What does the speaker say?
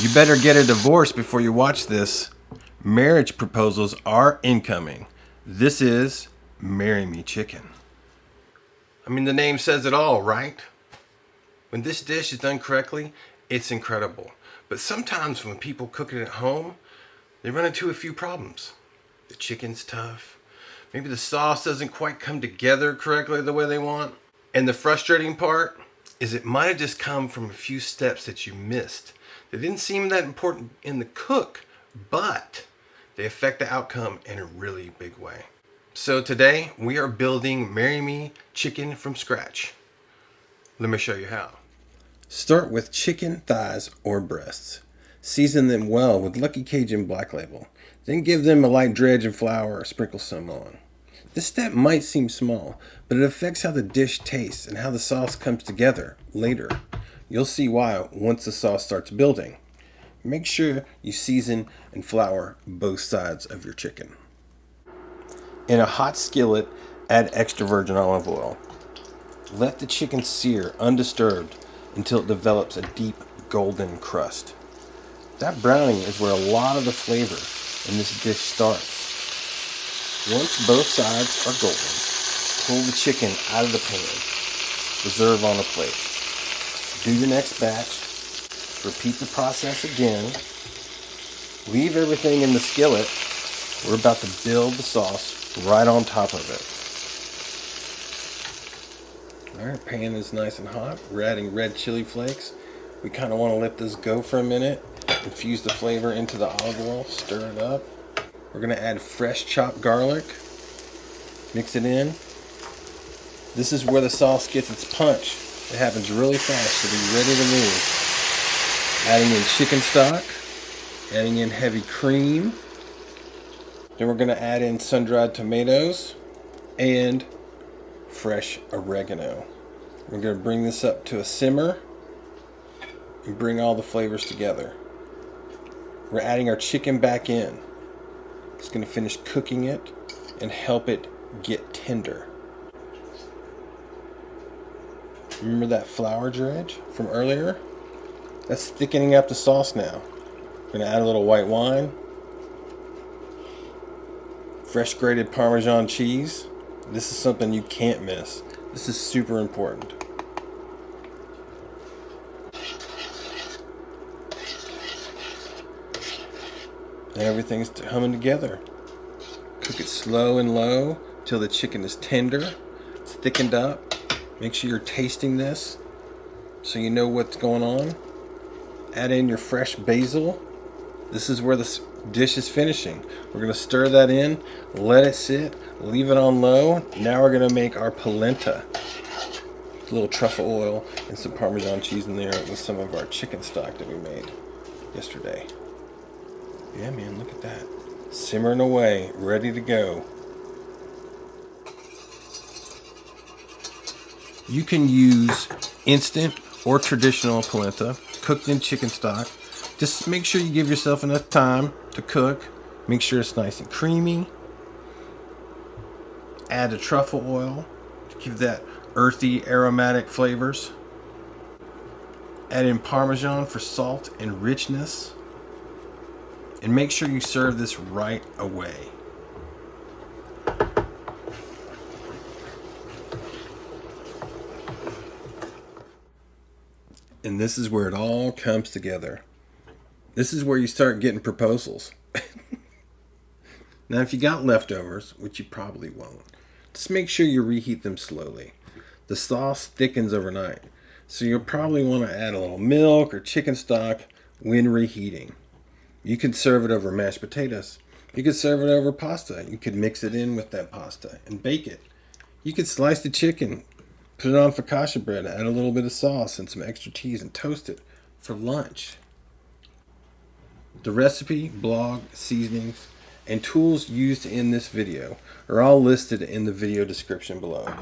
You better get a divorce before you watch this. Marriage proposals are incoming. This is Marry Me Chicken. I mean, the name says it all, right? When this dish is done correctly, it's incredible. But sometimes when people cook it at home, they run into a few problems. The chicken's tough. Maybe the sauce doesn't quite come together correctly the way they want. And the frustrating part is it might have just come from a few steps that you missed. They didn't seem that important in the cook, but they affect the outcome in a really big way. So today we are building Marry Me Chicken from scratch. Let me show you how. Start with chicken thighs or breasts. Season them well with Lucky Cajun Black Label. Then give them a light dredge of flour or sprinkle some on. This step might seem small, but it affects how the dish tastes and how the sauce comes together later. You'll see why once the sauce starts building. Make sure you season and flour both sides of your chicken. In a hot skillet, add extra virgin olive oil. Let the chicken sear undisturbed until it develops a deep golden crust. That browning is where a lot of the flavor in this dish starts. Once both sides are golden, pull the chicken out of the pan. Reserve on a plate. Do your next batch. Repeat the process again. Leave everything in the skillet. We're about to build the sauce right on top of it. Alright, pan is nice and hot. We're adding red chili flakes. We kind of want to let this go for a minute. Infuse the flavor into the olive oil. Stir it up. We're going to add fresh chopped garlic. Mix it in. This is where the sauce gets its punch. It happens really fast, so be ready to move. Adding in chicken stock. Adding in heavy cream. Then we're going to add in sun-dried tomatoes and fresh oregano. We're going to bring this up to a simmer and bring all the flavors together. We're adding our chicken back in. It's going to finish cooking it and help it get tender. Remember that flour dredge from earlier? That's thickening up the sauce now. We're going to add a little white wine. Fresh grated Parmesan cheese. This is something you can't miss. This is super important. And everything's humming together. Cook it slow and low till the chicken is tender. It's thickened up. Make sure you're tasting this so you know what's going on. Add in your fresh basil. This is where the dish is finishing. We're going to stir that in, let it sit, leave it on low. Now we're going to make our polenta. A little truffle oil and some Parmesan cheese in there with some of our chicken stock that we made yesterday. Yeah, man, look at that. Simmering away, ready to go. You can use instant or traditional polenta cooked in chicken stock. Just make sure you give yourself enough time to cook. Make sure it's nice and creamy. Add the truffle oil to give that earthy, aromatic flavors. Add in Parmesan for salt and richness. And make sure you serve this right away. And this is where it all comes together. This is where you start getting proposals. Now, if you got leftovers, which you probably won't, just make sure you reheat them slowly. The sauce thickens overnight, so you'll probably want to add a little milk or chicken stock when reheating. You could serve it over mashed potatoes. You could serve it over pasta. You could mix it in with that pasta and bake it. You could slice the chicken, put it on focaccia bread, add a little bit of sauce and some extra cheese and toast it for lunch. The recipe, blog, seasonings, and tools used in this video are all listed in the video description below.